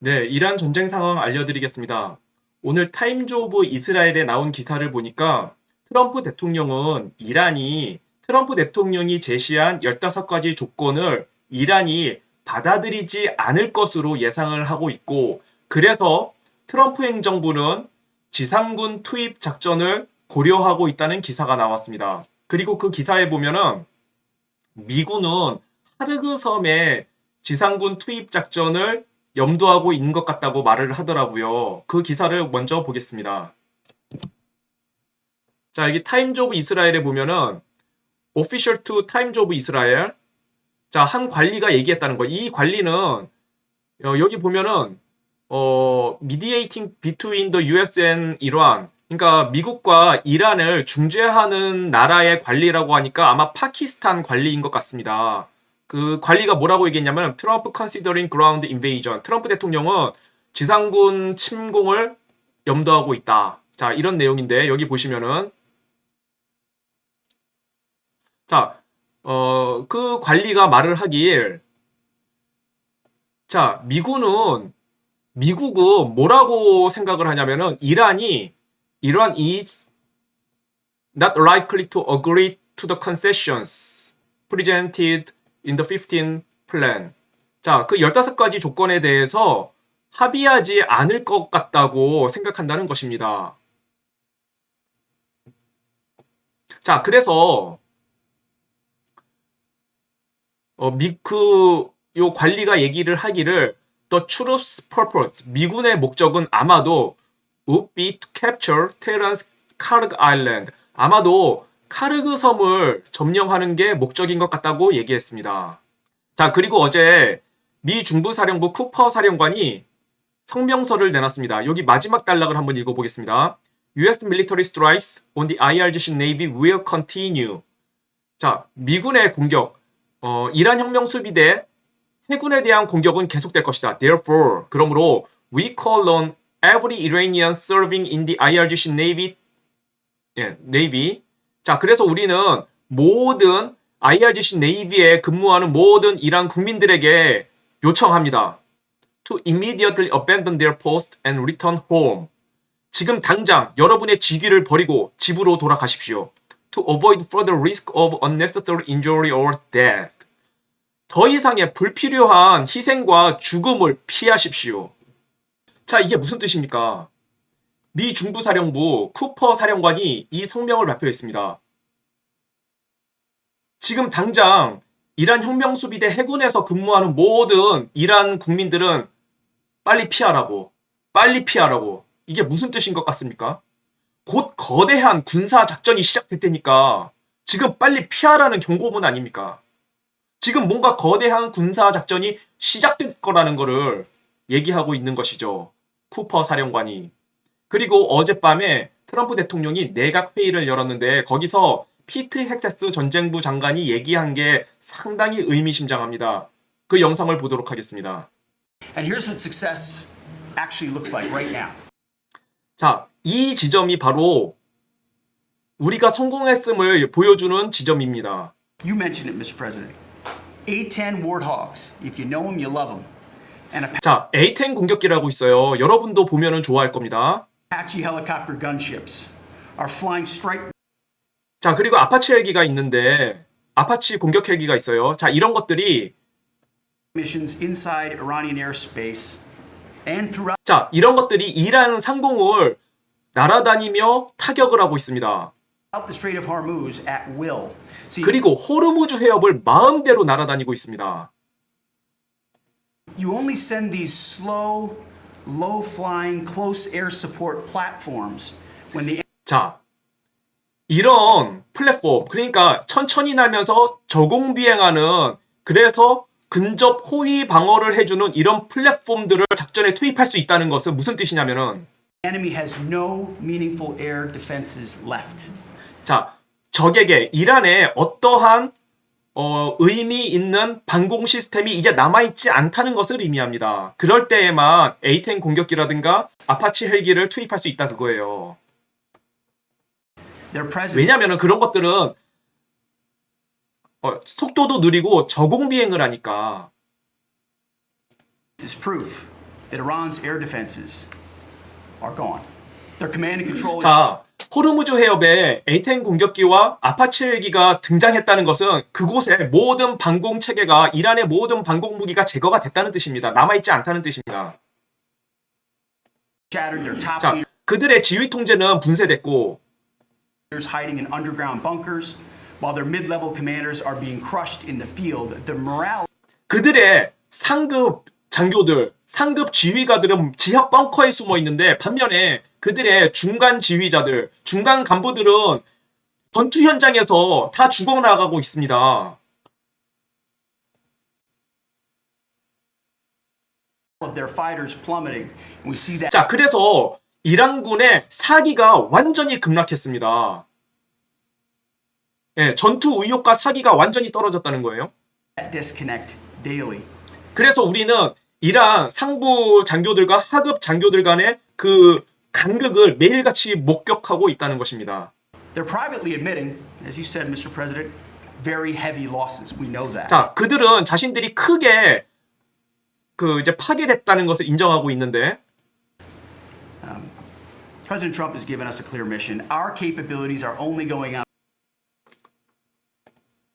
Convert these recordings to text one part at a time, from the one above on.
네, 이란 전쟁 상황 알려드리겠습니다. 오늘 타임즈 오브 이스라엘에 나온 기사를 보니까 트럼프 대통령은 트럼프 대통령이 제시한 15가지 조건을 이란이 받아들이지 않을 것으로 예상을 하고 있고, 그래서 트럼프 행정부는 지상군 투입 작전을 고려하고 있다는 기사가 나왔습니다. 그리고 그 기사에 보면은 미군은 하르그 섬에 지상군 투입 작전을 염두하고 있는 것 같다고 말을 하더라고요. 그 기사를 먼저 보겠습니다. 자, 여기 타임즈 오브 이스라엘에 보면은 Official to Times of Israel. 자, 한 관리가 얘기했다는 거. 이 관리는 여기 보면은 mediating between the US and Iran. 그러니까 미국과 이란을 중재하는 나라의 관리라고 하니까 아마 파키스탄 관리인 것 같습니다. 그 관리가 뭐라고 얘기했냐면 트럼프 considering ground invasion. 트럼프 대통령은 지상군 침공을 염두하고 있다. 자, 이런 내용인데 여기 보시면은 자, 그 관리가 말을 하길 자, 미국은 뭐라고 생각을 하냐면은 이란 is not likely to agree to the concessions presented in the 15 plan. 자, 그 15가지 조건에 대해서 합의하지 않을 것 같다고 생각한다는 것입니다. 자, 그래서 요 관리가 얘기를 하기를 The truth purpose, 미군의 목적은 아마도 would be to capture Tehran's Karg Island. 아마도 카르그 섬을 점령하는 게 목적인 것 같다고 얘기했습니다. 자, 그리고 어제 미 중부사령부 쿠퍼 사령관이 성명서를 내놨습니다. 여기 마지막 단락을 한번 읽어보겠습니다. US military strikes on the IRGC Navy will continue. 자, 미군의 공격, 이란 혁명 수비대 해군에 대한 공격은 계속될 것이다. Therefore, 그러므로 we call on every Iranian serving in the IRGC Navy. 예, Navy. 자, 그래서 우리는 모든 IRGC Navy에 근무하는 모든 이란 국민들에게 요청합니다. To immediately abandon their post and return home. 지금 당장 여러분의 직위를 버리고 집으로 돌아가십시오. To avoid further risk of unnecessary injury or death. 더 이상의 불필요한 희생과 죽음을 피하십시오. 자, 이게 무슨 뜻입니까? 미 중부사령부 쿠퍼 사령관이 이 성명을 발표했습니다. 지금 당장 이란 혁명수비대 해군에서 근무하는 모든 이란 국민들은 빨리 피하라고. 빨리 피하라고. 이게 무슨 뜻인 것 같습니까? 곧 거대한 군사작전이 시작될 테니까 지금 빨리 피하라는 경고문 아닙니까? 지금 뭔가 거대한 군사작전이 시작될 거라는 거를 얘기하고 있는 것이죠. 쿠퍼 사령관이. 그리고 어젯밤에 트럼프 대통령이 내각 회의를 열었는데 거기서 피트 헥세스 전쟁부 장관이 얘기한 게 상당히 의미심장합니다. 그 영상을 보도록 하겠습니다. And here's what success actually looks like right now. 자, 이 지점이 바로 우리가 성공했음을 보여주는 지점입니다. You mentioned it, Mr. President. A-10 Warthogs. If you know them, you love them. And 자, A-10 공격기라고 있어요. 여러분도 보면은 좋아할 겁니다. Apache helicopter gunships are flying strike 자, 그리고 아파치 헬기가 있는데 아파치 공격 헬기가 있어요. 자, 이런 것들이 missions inside Iranian airspace and throughout 자, 이런 것들이 이란 상공을 날아다니며 타격을 하고 있습니다. the Strait of Hormuz at will. See, 그리고 호르무즈 해협을 마음대로 날아다니고 있습니다. you only send these slow, low-flying, close air support platforms when the 자, 이런 플랫폼, 그러니까 천천히 날면서 저공 비행하는 그래서 근접 호위 방어를 해주는 이런 플랫폼들을 작전에 투입할 수 있다는 것은 무슨 뜻이냐면은 enemy has no meaningful air defenses left. 자, 적에게 이란에 어떠한 의미 있는 방공 시스템이 이제 남아있지 않다는 것을 의미합니다. 그럴 때에만 A-10 공격기라든가 아파치 헬기를 투입할 수 있다 그거예요. Their presence 왜냐하면 그런 것들은 속도도 느리고 저공 비행을 하니까. is proof that Iran's air defenses are gone. Their command and control is 자, 호르무즈 해협에 A-10 공격기와 아파치 헬기가 등장했다는 것은 그곳의 모든 방공 체계가 이란의 모든 방공 무기가 제거가 됐다는 뜻입니다. 남아있지 않다는 뜻입니다. shattered. Their top 자, 그들의 지휘 통제는 분쇄됐고 leaders hiding in underground bunkers, while their mid-level commanders are being crushed in the field. The morale 그들의 상급 장교들, 상급 지휘가들은 지하 벙커에 숨어 있는데 반면에 그들의 중간 지휘자들, 중간 간부들은 전투 현장에서 다 죽어나가고 있습니다. of their fighters plummeting. And we see that 자, 그래서 이란군의 사기가 완전히 급락했습니다. 예, 전투 의욕과 사기가 완전히 떨어졌다는 거예요. disconnect daily. 그래서 우리는 이란 상부 장교들과 하급 장교들 간의 그 간극을 매일같이 목격하고 있다는 것입니다. They're privately admitting, as you said, Mr. President, very heavy losses. We know that. 자, 그들은 자신들이 크게 이제 파괴됐다는 것을 인정하고 있는데 President Trump has given us a clear mission. Our capabilities are only going up,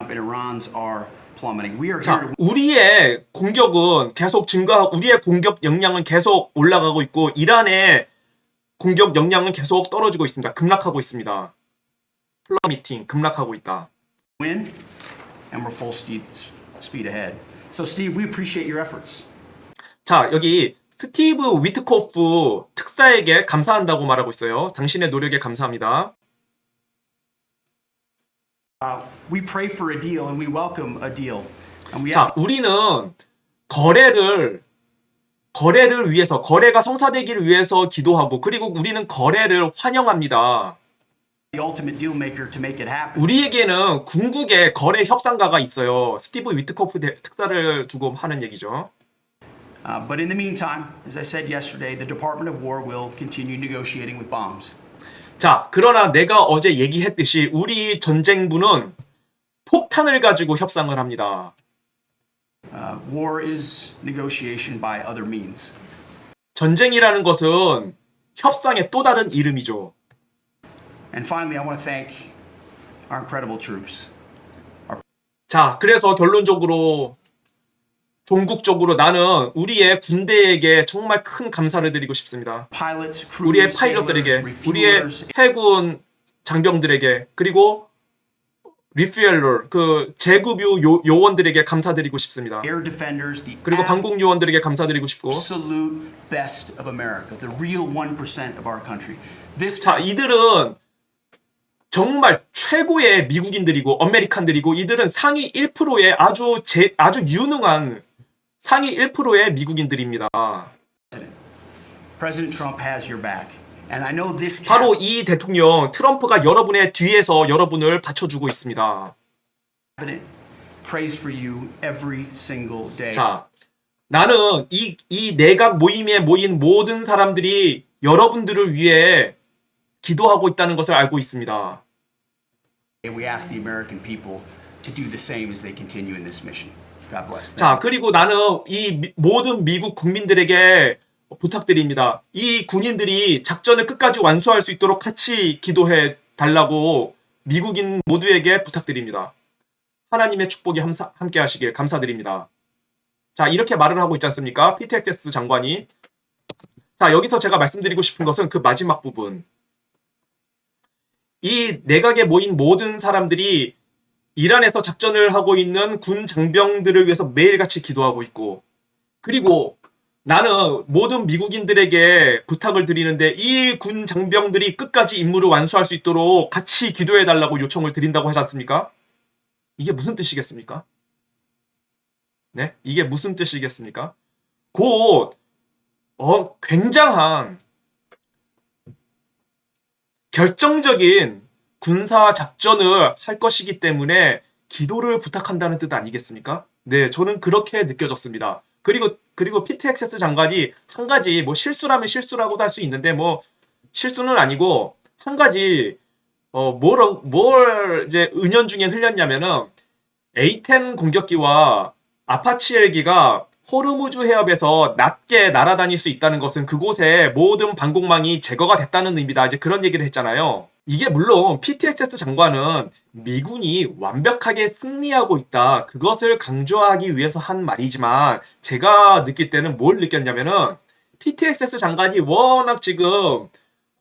and Iran's are plummeting. We are here 자, to 우리의 공격은 계속 증가하고 우리의 공격 역량은 계속 올라가고 있고 이란의 공격 역량은 계속 떨어지고 있습니다. 급락하고 있습니다. 플러미팅, 급락하고 있다. win, and we're full speed ahead. So, Steve, we appreciate your efforts. 자, 여기 스티브 위트코프 특사에게 감사한다고 말하고 있어요. 당신의 노력에 감사합니다. We pray for a deal, and we welcome a deal. And we 자, 우리는 거래를 위해서, 거래가 성사되기를 위해서 기도하고, 그리고 우리는 거래를 환영합니다. the ultimate deal maker to make it happen. 우리에게는 궁극의 거래 협상가가 있어요. 스티브 위트코프 특사를 두고 하는 얘기죠. But in the meantime, as I said yesterday, the Department of War will continue negotiating with bombs. 자, 그러나 내가 어제 얘기했듯이 우리 전쟁부는 폭탄을 가지고 협상을 합니다. War is negotiation by other means. 전쟁이라는 것은 협상의 또 다른 이름이죠. And finally, I want to thank our incredible troops. 자, 그래서 결론적으로 종국적으로 나는 우리의 군대에게 정말 큰 감사를 드리고 싶습니다. Pilots, 우리의 crews, 파일럿들에게, sailors, 우리의 refuelers, 해군 장병들에게, 그리고 리퓨엘러, 제급유 요원들에게 감사드리고 싶습니다. air defenders, the 그리고 방공 요원들에게 감사드리고 싶고, absolute best of America, the real 1% of our country. This 자, 이들은 정말 최고의 미국인들이고 아메리칸들이고 이들은 상위 1%의 아주 유능한 상위 1%의 미국인들입니다. President Trump has your back. And I know this 바로 이 대통령 트럼프가 여러분의 뒤에서 여러분을 받쳐주고 있습니다. cabinet prays for you every single day. 자, 나는 이 내각 모임에 모인 모든 사람들이 여러분들을 위해 기도하고 있다는 것을 알고 있습니다. And we ask the American people to do the same as they continue in this mission. God bless. 자, 그리고 나는 이 모든 미국 국민들에게 부탁드립니다. 이 군인들이 작전을 끝까지 완수할 수 있도록 같이 기도해 달라고 미국인 모두에게 부탁드립니다. 하나님의 축복이 함께 하시길 감사드립니다. 자, 이렇게 말을 하고 있지 않습니까? 피트 헥테스 장관이. 자, 여기서 제가 말씀드리고 싶은 것은 그 마지막 부분. 이 내각에 모인 모든 사람들이 이란에서 작전을 하고 있는 군 장병들을 위해서 매일같이 기도하고 있고, 그리고 나는 모든 미국인들에게 부탁을 드리는데 이 군 장병들이 끝까지 임무를 완수할 수 있도록 같이 기도해달라고 요청을 드린다고 하지 않습니까? 이게 무슨 뜻이겠습니까? 네? 이게 무슨 뜻이겠습니까? 곧 굉장한 결정적인 군사 작전을 할 것이기 때문에 기도를 부탁한다는 뜻 아니겠습니까? 네, 저는 그렇게 느껴졌습니다. 그리고 피트 헥테스 장관이 한 가지 실수라면 실수라고도 할 수 있는데 실수는 아니고 한 가지 뭘 이제 은연중에 흘렸냐면은 A-10 공격기와 아파치 헬기가 호르무즈 해협에서 낮게 날아다닐 수 있다는 것은 그곳에 모든 방공망이 제거가 됐다는 의미다. 이제 그런 얘기를 했잖아요. 이게 물론 PTXS 장관은 미군이 완벽하게 승리하고 있다. 그것을 강조하기 위해서 한 말이지만 제가 느낄 때는 뭘 느꼈냐면은 PTXS 장관이 워낙 지금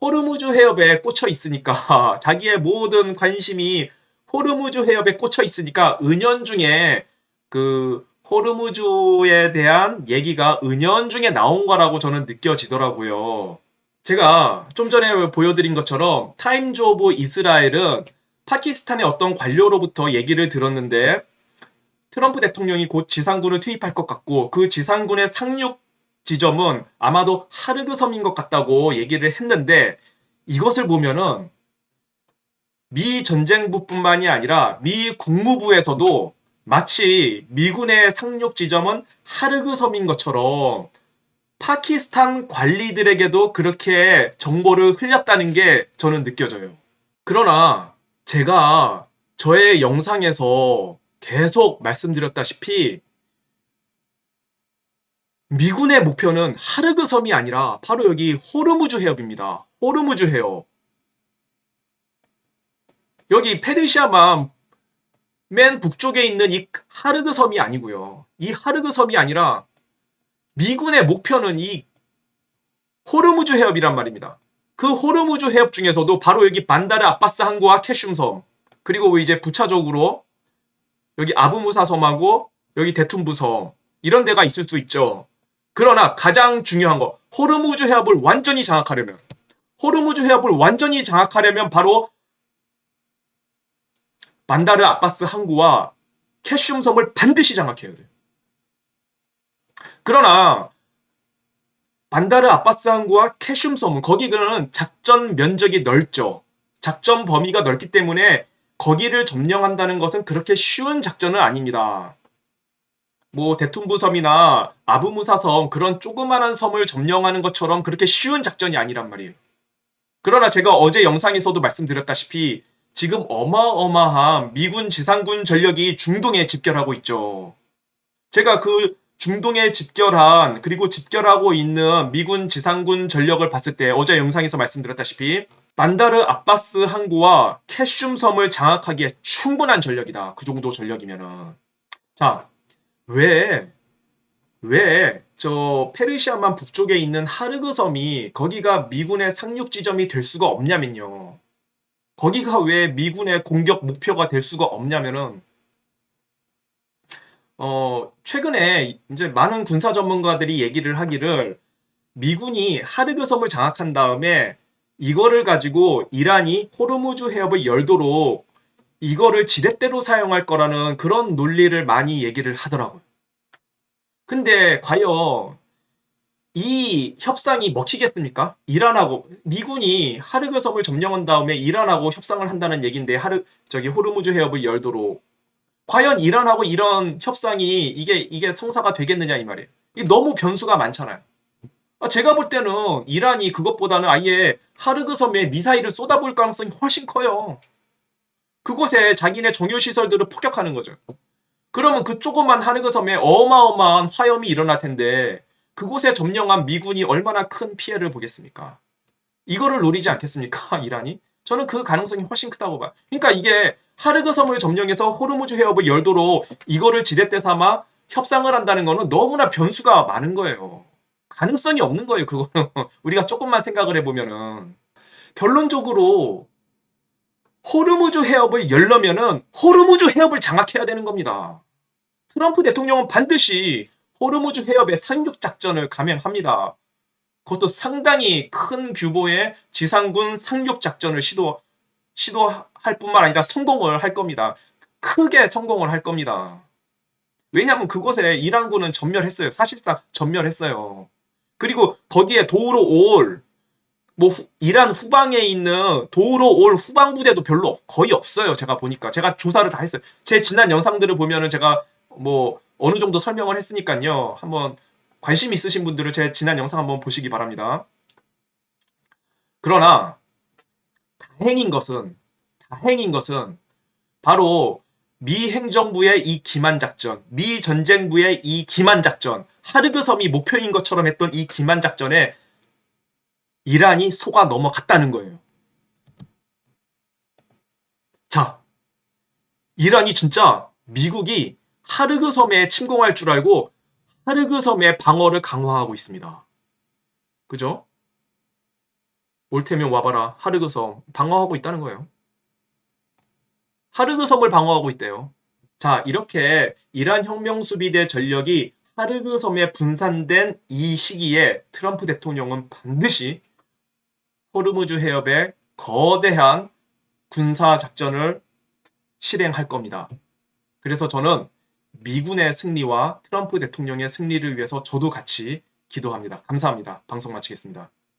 호르무즈 해협에 꽂혀 있으니까 자기의 모든 관심이 호르무즈 해협에 꽂혀 있으니까 은연중에 그 호르무즈에 대한 얘기가 은연중에 나온 거라고 저는 느껴지더라고요. 제가 좀 전에 보여드린 것처럼 타임즈 오브 이스라엘은 파키스탄의 어떤 관료로부터 얘기를 들었는데 트럼프 대통령이 곧 지상군을 투입할 것 같고 그 지상군의 상륙 지점은 아마도 하르그 섬인 것 같다고 얘기를 했는데 이것을 보면은 미 전쟁부뿐만이 아니라 미 국무부에서도 마치 미군의 상륙 지점은 하르그 섬인 것처럼 파키스탄 관리들에게도 그렇게 정보를 흘렸다는 게 저는 느껴져요. 그러나 제가 저의 영상에서 계속 말씀드렸다시피 미군의 목표는 하르그 섬이 아니라 바로 여기 호르무즈 해협입니다. 호르무즈 해협. 여기 페르시아만 맨 북쪽에 있는 이 하르그 섬이 아니고요. 이 하르그 섬이 아니라 미군의 목표는 이 호르무즈 해협이란 말입니다. 그 호르무즈 해협 중에서도 바로 여기 반다르 아바스 항구와 캐슘 섬 그리고 이제 부차적으로 여기 아부무사 섬하고 여기 대툰부 섬 이런 데가 있을 수 있죠. 그러나 가장 중요한 거 호르무즈 해협을 완전히 장악하려면 바로 반다르 아바스 항구와 캐슘 섬을 반드시 장악해야 돼요. 그러나 반다르 아바스 항구와 캐슘 섬은 거기는 작전 면적이 넓죠. 작전 범위가 넓기 때문에 거기를 점령한다는 것은 그렇게 쉬운 작전은 아닙니다. 뭐 대툰부 섬이나 아부무사 섬 그런 조그마한 섬을 점령하는 것처럼 그렇게 쉬운 작전이 아니란 말이에요. 그러나 제가 어제 영상에서도 말씀드렸다시피 지금 어마어마한 미군 지상군 전력이 중동에 집결하고 있죠. 제가 그 중동에 집결한 그리고 집결하고 있는 미군 지상군 전력을 봤을 때 어제 영상에서 말씀드렸다시피 반다르 아바스 항구와 캐슘 섬을 장악하기에 충분한 전력이다. 그 정도 전력이면은. 자, 왜 저 페르시아만 북쪽에 있는 하르그 섬이 거기가 미군의 상륙 지점이 될 수가 없냐면요. 거기가 왜 미군의 공격 목표가 될 수가 없냐면은 최근에 이제 많은 군사 전문가들이 얘기를 하기를 미군이 하르그 섬을 장악한 다음에 이거를 가지고 이란이 호르무즈 해협을 열도록 이거를 지렛대로 사용할 거라는 그런 논리를 많이 얘기를 하더라고요. 근데 과연 이 협상이 먹히겠습니까? 이란하고 미군이 하르그 섬을 점령한 다음에 이란하고 협상을 한다는 얘기인데 저기 호르무즈 해협을 열도록 과연 이란하고 이런 협상이 이게 성사가 되겠느냐 이 말이에요. 이 너무 변수가 많잖아요. 제가 볼 때는 이란이 그것보다는 아예 하르그 섬에 미사일을 쏟아부을 가능성이 훨씬 커요. 그곳에 자기네 정유 시설들을 폭격하는 거죠. 그러면 그 조그만 하르그 섬에 어마어마한 화염이 일어날 텐데 그곳에 점령한 미군이 얼마나 큰 피해를 보겠습니까? 이거를 노리지 않겠습니까? 이란이? 저는 그 가능성이 훨씬 크다고 봐요. 그러니까 이게 하르그 섬을 점령해서 호르무즈 해협을 열도록 이거를 지렛대 삼아 협상을 한다는 거는 너무나 변수가 많은 거예요. 가능성이 없는 거예요. 그거는 우리가 조금만 생각을 해보면은 결론적으로 호르무즈 해협을 열려면은 호르무즈 해협을 장악해야 되는 겁니다. 트럼프 대통령은 반드시 호르무즈 해협의 상륙 작전을 감행합니다. 그것도 상당히 큰 규모의 지상군 상륙 작전을 시도할 뿐만 아니라 성공을 할 겁니다. 크게 성공을 할 겁니다. 왜냐하면 그곳에 이란군은 전멸했어요. 사실상 전멸했어요. 그리고 거기에 도우러 올 이란 후방에 있는 도우러 올 후방 부대도 별로 거의 없어요. 제가 보니까 제가 조사를 다 했어요. 제 지난 영상들을 보면은 제가 뭐 어느 정도 설명을 했으니까요. 한번 관심 있으신 분들은 제 지난 영상 한번 보시기 바랍니다. 그러나 다행인 것은 바로 미 행정부의 이 기만 작전, 미 전쟁부의 이 기만 작전, 하르그 섬이 목표인 것처럼 했던 이 기만 작전에 이란이 속아 넘어갔다는 거예요. 자, 이란이 진짜 미국이 하르그 섬에 침공할 줄 알고 하르그 섬의 방어를 강화하고 있습니다. 그죠? 올 테면 와봐라. 하르그 섬 방어하고 있다는 거예요. 하르그 섬을 방어하고 있대요. 자, 이렇게 이란 혁명수비대 전력이 하르그 섬에 분산된 이 시기에 트럼프 대통령은 반드시 호르무즈 해협에 거대한 군사 작전을 실행할 겁니다. 그래서 저는 미군의 승리와 트럼프 대통령의 승리를 위해서 저도 같이 기도합니다. 감사합니다. 방송 마치겠습니다.